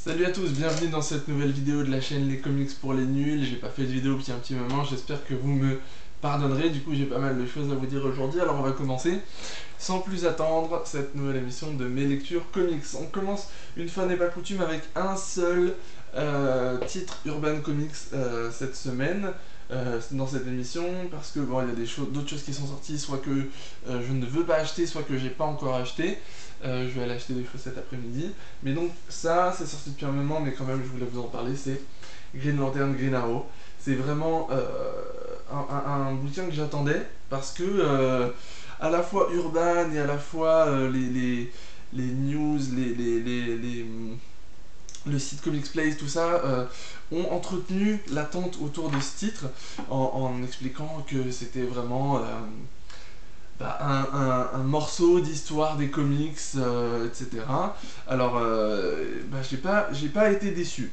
Salut à tous, bienvenue dans cette nouvelle vidéo de la chaîne Les Comics pour les Nuls. J'ai pas fait de vidéo depuis un petit moment, j'espère que vous me pardonnerez. Du coup j'ai pas mal de choses à vous dire aujourd'hui, alors on va commencer sans plus attendre cette nouvelle émission de mes lectures comics. On commence une fois n'est pas coutume avec un seul titre Urban Comics cette semaine. Dans cette émission parce que bon, il y a d'autres choses qui sont sorties, soit que je ne veux pas acheter, soit que j'ai pas encore acheté. Je vais aller acheter des choses cet après-midi. Mais donc ça, c'est sorti depuis un moment, mais quand même, je voulais vous en parler. C'est Green Lantern, Green Arrow. C'est vraiment un bouquin que j'attendais parce que à la fois urban et à la fois les news, le site Comics Place, tout ça, ont entretenu l'attente autour de ce titre en expliquant que c'était vraiment un morceau d'histoire des comics, etc. Alors, j'ai pas été déçu.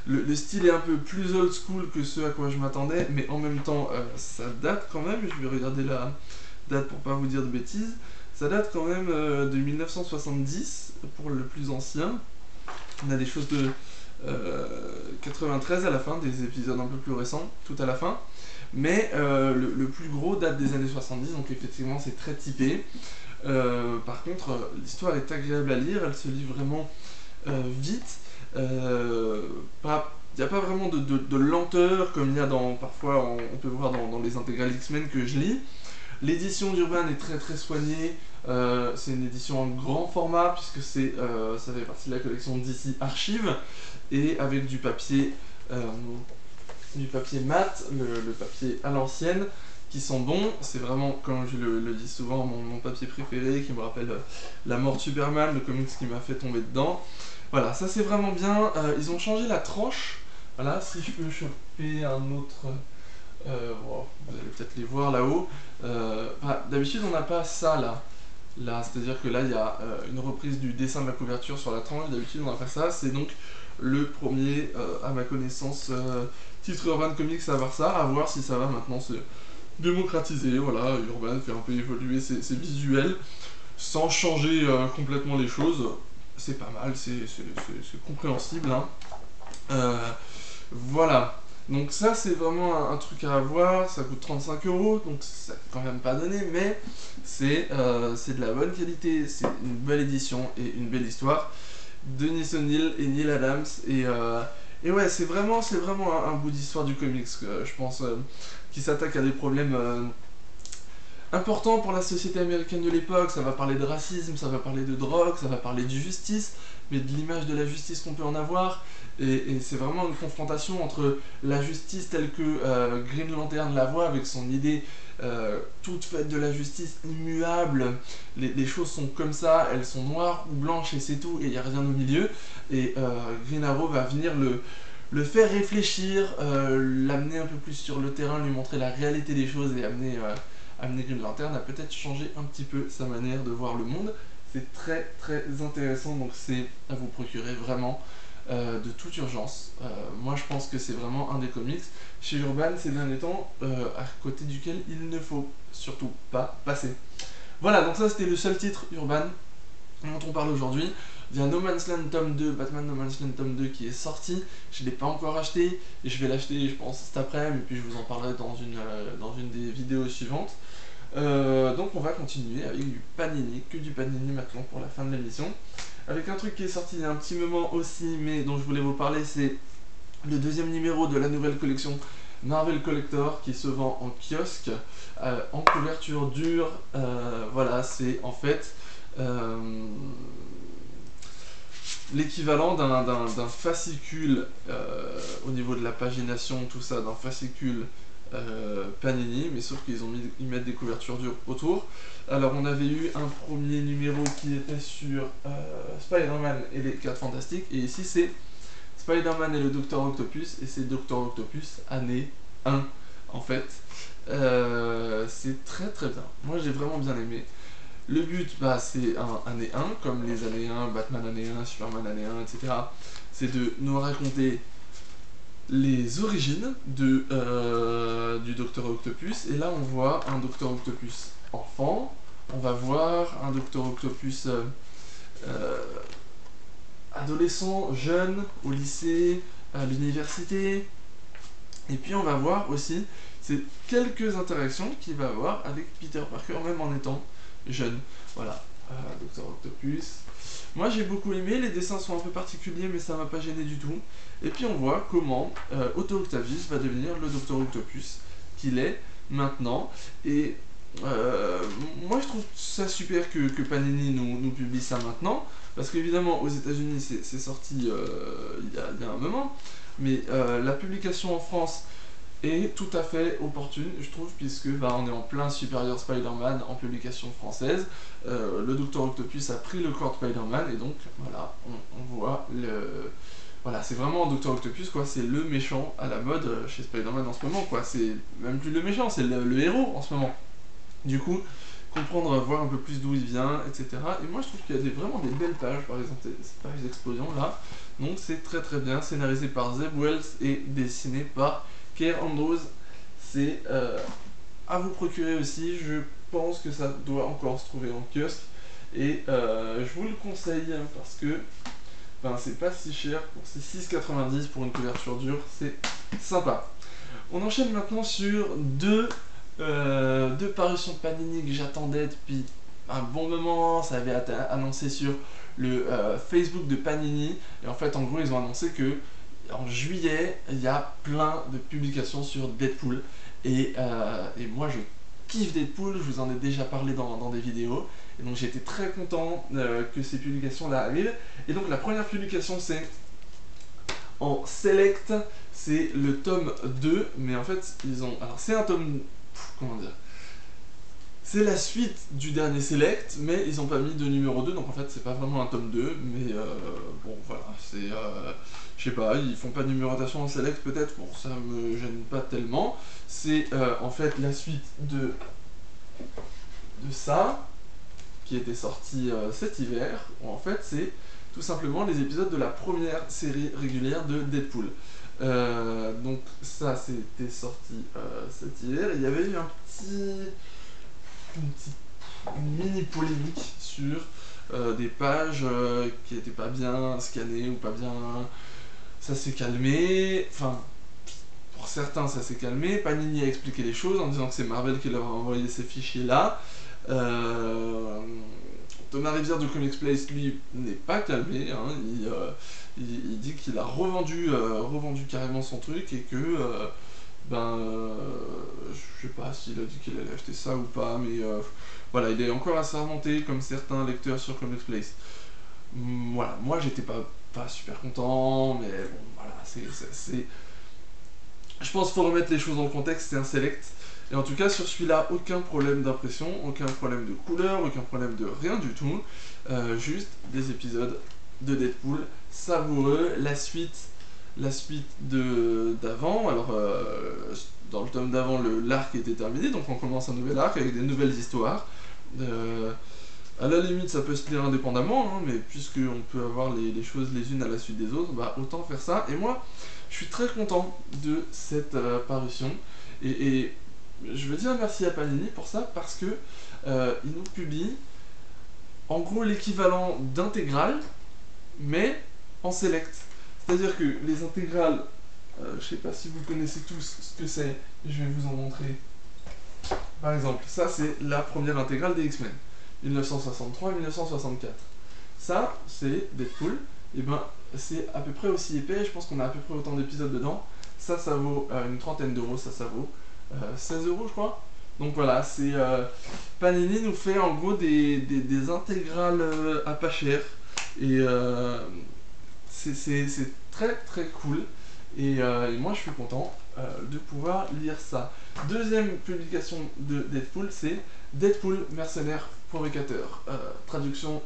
Le style est un peu plus old school que ce à quoi je m'attendais, mais en même temps, ça date quand même. Je vais regarder la date pour pas vous dire de bêtises. Ça date quand même de 1970 pour le plus ancien. On a des choses de 93 à la fin, des épisodes un peu plus récents, tout à la fin. Mais le plus gros date des années 70, donc effectivement c'est très typé. Par contre, l'histoire est agréable à lire, elle se lit vraiment vite. Il n'y a pas vraiment de lenteur comme il y a parfois on peut voir dans les intégrales X-Men que je lis. L'édition d'Urban est très très soignée. C'est une édition en grand format puisque ça fait partie de la collection DC Archive et avec du papier mat, le papier à l'ancienne, qui sont bons. C'est vraiment, comme je le dis souvent, mon papier préféré qui me rappelle la mort de Superman, le comics qui m'a fait tomber dedans. Voilà, ça c'est vraiment bien. Ils ont changé la tranche. Voilà, si je peux choper un autre. Vous allez peut-être les voir là-haut. D'habitude, on n'a pas ça là. Là, c'est-à-dire que là, il y a une reprise du dessin de la couverture sur la tranche. D'habitude, on n'a pas ça. C'est donc le premier, à ma connaissance, titre Urban Comics à avoir ça. À voir si ça va maintenant se démocratiser. Voilà, Urban fait un peu évoluer ses visuels sans changer complètement les choses. C'est pas mal, c'est compréhensible. Hein. Voilà. Donc ça c'est vraiment un truc à avoir, ça coûte 35 €, donc ça coûte quand même pas donné, mais c'est de la bonne qualité, c'est une belle édition et une belle histoire. Denis O'Neill et Neil Adams, et ouais c'est vraiment un bout d'histoire du comics, je pense, qui s'attaque à des problèmes important pour la société américaine de l'époque. Ça va parler de racisme, ça va parler de drogue, ça va parler de justice, mais de l'image de la justice qu'on peut en avoir. Et c'est vraiment une confrontation entre la justice telle que Green Lantern la voit, avec son idée toute faite de la justice immuable. Les choses sont comme ça, elles sont noires ou blanches et c'est tout, et il n'y a rien au milieu. Et Green Arrow va venir le faire réfléchir, l'amener un peu plus sur le terrain, lui montrer la réalité des choses et amener Green Lantern à peut-être changer un petit peu sa manière de voir le monde. C'est très très intéressant, donc c'est à vous procurer vraiment de toute urgence. Moi je pense que c'est vraiment un des comics chez Urban ces derniers temps à côté duquel il ne faut surtout pas passer. Voilà, donc ça c'était le seul titre Urban dont on parle aujourd'hui. Il y a No Man's Land tome 2, Batman No Man's Land tome 2 qui est sorti. Je ne l'ai pas encore acheté et je vais l'acheter je pense cet après-midi, et puis je vous en parlerai dans une des vidéos suivantes. Donc on va continuer avec du Panini, que du Panini maintenant pour la fin de l'émission. Avec un truc qui est sorti il y a un petit moment aussi, mais dont je voulais vous parler, c'est le deuxième numéro de la nouvelle collection Marvel Collector qui se vend en kiosque, en couverture dure. Voilà, c'est en fait l'équivalent d'un fascicule au niveau de la pagination, tout ça, d'un fascicule Panini, mais sauf ils mettent des couvertures dures autour. Alors on avait eu un premier numéro qui était sur Spider-Man et les 4 Fantastiques, et ici c'est Spider-Man et le Docteur Octopus, et c'est Docteur Octopus année 1 en fait. C'est très très bien, moi j'ai vraiment bien aimé. Le but, c'est année 1, comme les années 1, Batman année 1, Superman année 1, etc. C'est de nous raconter les origines du Docteur Octopus. Et là, on voit un Docteur Octopus enfant. On va voir un Docteur Octopus adolescent, jeune, au lycée, à l'université. Et puis on va voir aussi ces quelques interactions qu'il va avoir avec Peter Parker, même en étant jeune. Voilà, Dr Octopus. Moi j'ai beaucoup aimé, les dessins sont un peu particuliers mais ça m'a pas gêné du tout. Et puis on voit comment Otto Octavius va devenir le Dr Octopus qu'il est maintenant. Et moi je trouve ça super que Panini nous publie ça maintenant. Parce qu'évidemment aux États-Unis c'est sorti il y a un moment. Mais la publication en France est tout à fait opportune, je trouve, puisque on est en plein Superior Spider-Man en publication française. Le Dr Octopus a pris le corps de Spider-Man et donc voilà, on voit le... Voilà, c'est vraiment Dr Octopus, quoi, c'est le méchant à la mode chez Spider-Man en ce moment, quoi. C'est même plus le méchant, c'est le héros en ce moment. Du coup, comprendre, voir un peu plus d'où il vient, etc. Et moi je trouve qu'il y a vraiment des belles pages, par exemple cette page d'explosion là. Donc c'est très très bien, scénarisé par Zeb Wells et dessiné par Keir Andrews. C'est à vous procurer aussi, je pense que ça doit encore se trouver en kiosque. Et je vous le conseille parce que c'est pas si cher, c'est 6,90 pour une couverture dure, c'est sympa. On enchaîne maintenant sur deux parutions de Panini que j'attendais depuis un bon moment. Ça avait été annoncé sur le Facebook de Panini. Et en fait, en gros, ils ont annoncé que en juillet, il y a plein de publications sur Deadpool. Et moi, je kiffe Deadpool, je vous en ai déjà parlé dans des vidéos. Et donc, j'étais très content que ces publications-là arrivent. Et donc, la première publication, c'est en Select, c'est le tome 2. Mais en fait, ils ont... Alors, c'est un tome... Comment dire, c'est la suite du dernier Select, mais ils n'ont pas mis de numéro 2, donc en fait c'est pas vraiment un tome 2, mais bon voilà, c'est... je sais pas, ils font pas de numérotation en Select peut-être, bon ça me gêne pas tellement. C'est en fait la suite de ça, qui était sorti cet hiver, où en fait c'est tout simplement les épisodes de la première série régulière de Deadpool. Donc ça c'était sorti cet hiver. Il y avait eu une mini polémique sur des pages qui n'étaient pas bien scannées ou pas bien. Ça s'est calmé. Enfin, pour certains ça s'est calmé. Panini a expliqué les choses en disant que c'est Marvel qui leur a envoyé ces fichiers là. Thomas Rivière de Comics Place, lui, n'est pas calmé, hein. Il dit qu'il a revendu carrément son truc et que, je sais pas s'il a dit qu'il allait acheter ça ou pas, mais voilà, il est encore assez remonté comme certains lecteurs sur Comics Place. Voilà, moi j'étais pas super content, mais bon, voilà, c'est... Je pense qu'il faut remettre les choses dans le contexte, c'est un select. Et en tout cas, sur celui-là, aucun problème d'impression, aucun problème de couleur, aucun problème de rien du tout. Juste des épisodes de Deadpool savoureux. La suite d'avant. Alors, dans le tome d'avant, l'arc était terminé, donc on commence un nouvel arc avec des nouvelles histoires. À la limite, ça peut se lire indépendamment, hein, mais puisqu'on peut avoir les choses les unes à la suite des autres, autant faire ça. Et moi, je suis très content de cette parution. Et je veux dire merci à Panini pour ça, parce que il nous publie en gros l'équivalent d'intégrales, mais en select. C'est-à-dire que les intégrales, je sais pas si vous connaissez tous ce que c'est, je vais vous en montrer. Par exemple, ça c'est la première intégrale des X-Men, 1963 et 1964. Ça, c'est Deadpool, et c'est à peu près aussi épais, je pense qu'on a à peu près autant d'épisodes dedans. Ça vaut une trentaine d'euros, ça vaut 16 euros je crois. Donc voilà, c'est Panini nous fait en gros des intégrales à pas cher. Et c'est très très cool. Et moi je suis content de pouvoir lire ça. Deuxième publication de Deadpool, c'est Deadpool mercenaire provocateur. Traduction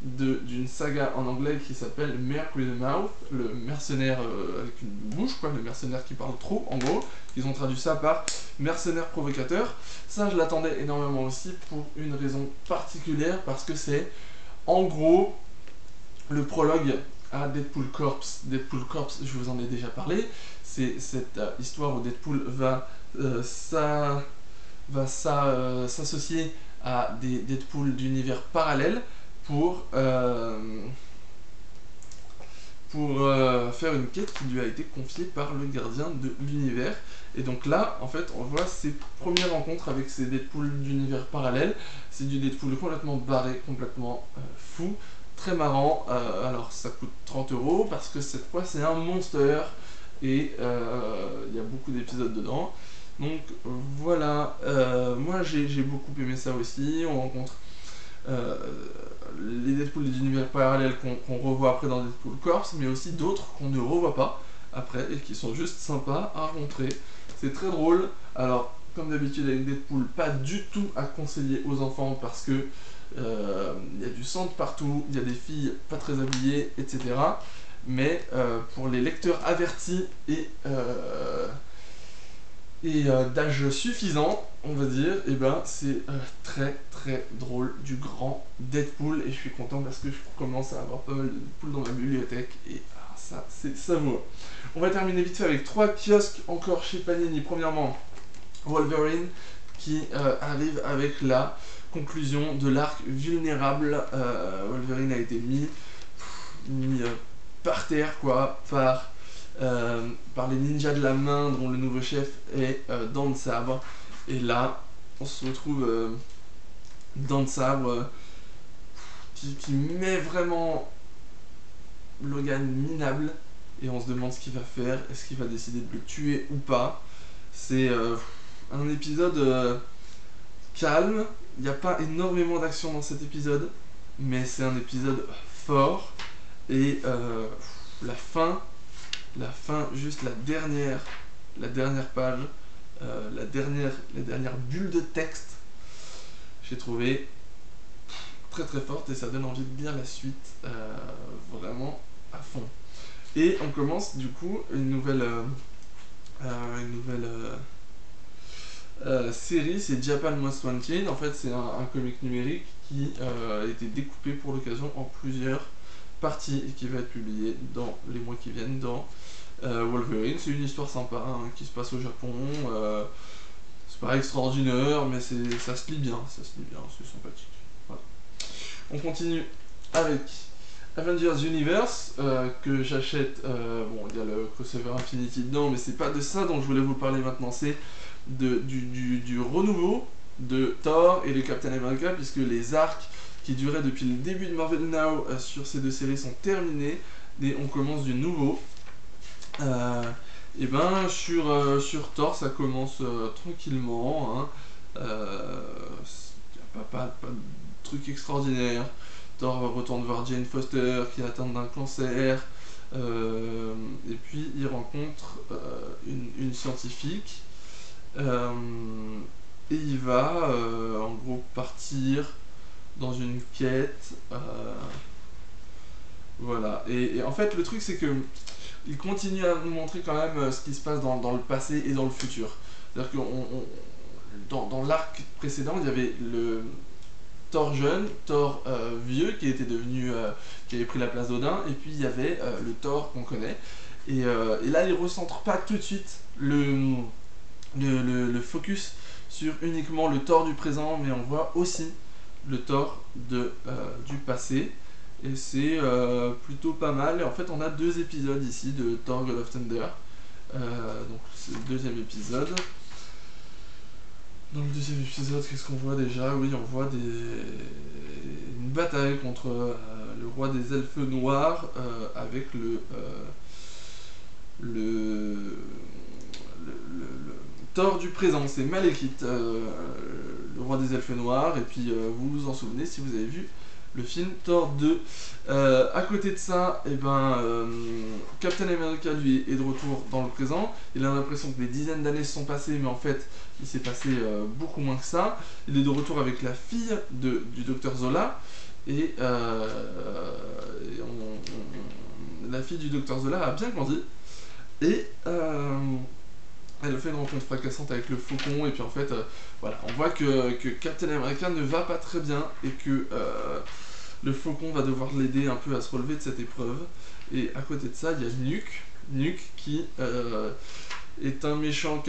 d'une saga en anglais qui s'appelle Merc with a Mouth, le mercenaire avec une bouche, quoi, le mercenaire qui parle trop, en gros. Ils ont traduit ça par mercenaire provocateur. Ça, je l'attendais énormément aussi pour une raison particulière, parce que c'est en gros le prologue à Deadpool Corps. Deadpool Corps, je vous en ai déjà parlé. C'est cette histoire où Deadpool va s'associer à des Deadpool d'univers parallèles pour pour faire une quête qui lui a été confiée par le gardien de l'univers. Et donc là, en fait, on voit ses premières rencontres avec ces Deadpool d'univers parallèles. C'est du Deadpool complètement barré, complètement fou, très marrant. Alors ça coûte 30 € parce que cette fois c'est un monster et il y a beaucoup d'épisodes dedans. Donc voilà, moi j'ai beaucoup aimé ça aussi. On rencontre les Deadpool des univers parallèles qu'on revoit après dans Deadpool Corps, mais aussi d'autres qu'on ne revoit pas après et qui sont juste sympas à rencontrer. C'est très drôle. Alors, comme d'habitude avec Deadpool, pas du tout à conseiller aux enfants parce que il y a du sang de partout, il y a des filles pas très habillées, etc. Mais pour les lecteurs avertis et d'âge suffisant, on va dire, et ben c'est très très drôle, du grand Deadpool, et je suis content parce que je commence à avoir pas mal de Deadpool dans ma bibliothèque, et ça c'est savoureux. On va terminer vite fait avec 3 kiosques encore chez Panini. Premièrement, Wolverine qui arrive avec la conclusion de l'arc Vulnérable. Wolverine a été mis par terre quoi, par les ninjas de la main dont le nouveau chef est Dents de Sabre. Et là, on se retrouve Dents de Sabre qui met vraiment Logan minable. Et on se demande ce qu'il va faire, est-ce qu'il va décider de le tuer ou pas. C'est un épisode calme, il n'y a pas énormément d'action dans cet épisode, mais c'est un épisode fort. Et la fin, juste la dernière page, la dernière bulle de texte, j'ai trouvé très très forte et ça donne envie de lire la suite vraiment à fond. Et on commence du coup une nouvelle série, c'est Japan Most Wanted. En fait, c'est un comic numérique qui a été découpé pour l'occasion en plusieurs parties et qui va être publié dans les mois qui viennent dans Wolverine. C'est une histoire sympa hein, qui se passe au Japon. C'est pas extraordinaire, mais ça se lit bien, c'est sympathique. Voilà. On continue avec Avengers Universe que j'achète. Bon, il y a le crossover Infinity dedans, mais c'est pas de ça dont je voulais vous parler maintenant. C'est du renouveau de Thor et de Captain America, puisque les arcs qui duraient depuis le début de Marvel Now sur ces deux séries sont terminés et on commence du nouveau. Et ben sur Thor ça commence tranquillement. Hein. Y a pas de truc extraordinaire. Thor retourne voir Jane Foster qui est atteinte d'un cancer. Et puis il rencontre une scientifique. Et il va en gros partir dans une quête. Voilà. Et en fait le truc c'est que il continue à nous montrer quand même ce qui se passe dans le passé et dans le futur. C'est-à-dire que dans l'arc précédent, il y avait le Thor jeune, Thor vieux qui était devenu, qui avait pris la place d'Odin, et puis il y avait le Thor qu'on connaît. Et là, il recentre pas tout de suite le focus sur uniquement le Thor du présent, mais on voit aussi le Thor du passé. Et c'est plutôt pas mal. Et en fait, on a 2 épisodes ici de Thor God of Thunder. Donc, c'est le 2e épisode. Dans le 2e épisode, qu'est-ce qu'on voit déjà? Oui, on voit une bataille contre le roi des elfes noirs avec le Thor du présent. C'est Malekith, le roi des elfes noirs. Et puis, vous vous en souvenez si vous avez vu le film Thor 2. À côté de ça, Captain America lui est de retour dans le présent. Il a l'impression que des dizaines d'années se sont passées, mais en fait il s'est passé beaucoup moins que ça. Il est de retour avec la fille du docteur Zola. Et la fille du docteur Zola a bien grandi. Et elle fait une rencontre fracassante avec le faucon, et puis en fait, voilà, on voit que Captain America ne va pas très bien, et que le faucon va devoir l'aider un peu à se relever de cette épreuve. Et à côté de ça, il y a Nuke qui est un méchant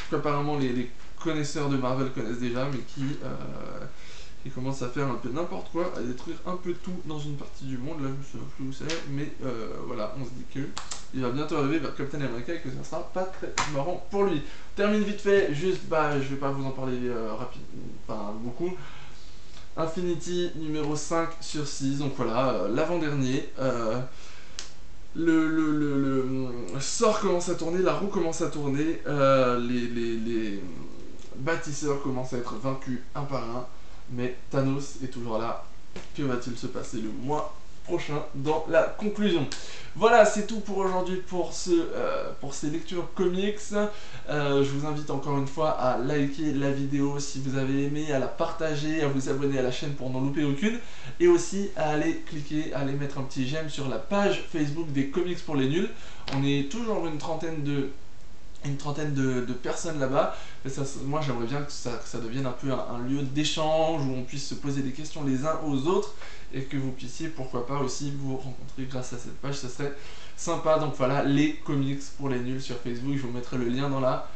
qu'apparemment les connaisseurs de Marvel connaissent déjà, mais qui il commence à faire un peu n'importe quoi, à détruire un peu tout dans une partie du monde, là je ne sais plus où c'est, mais voilà, on se dit que il va bientôt arriver vers Captain America et que ça sera pas très marrant pour lui. Termine vite fait, juste, je vais pas vous en parler enfin beaucoup. Infinity numéro 5 sur 6, donc voilà, l'avant-dernier. Le sort commence à tourner, la roue commence à tourner, les bâtisseurs commencent à être vaincus un par un, mais Thanos est toujours là. Que va-t-il se passer le mois prochain dans la conclusion? Voilà, c'est tout pour aujourd'hui pour ces lectures comics. Je vous invite encore une fois à liker la vidéo si vous avez aimé, à la partager, à vous abonner à la chaîne pour n'en louper aucune, et aussi à aller cliquer, à aller mettre un petit j'aime sur la page Facebook des comics pour les nuls. On est toujours une trentaine de personnes là-bas. Moi j'aimerais bien que ça devienne un peu un lieu d'échange où on puisse se poser des questions les uns aux autres et que vous puissiez pourquoi pas aussi vous rencontrer grâce à cette page, ça serait sympa. Donc voilà, les comics pour les nuls sur Facebook, je vous mettrai le lien dans la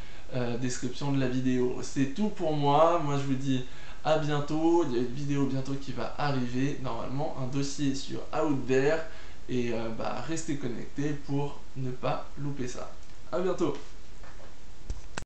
description de la vidéo. C'est tout pour moi, je vous dis à bientôt, il y a une vidéo bientôt qui va arriver, normalement un dossier sur Out There, et restez connectés pour ne pas louper ça. À bientôt.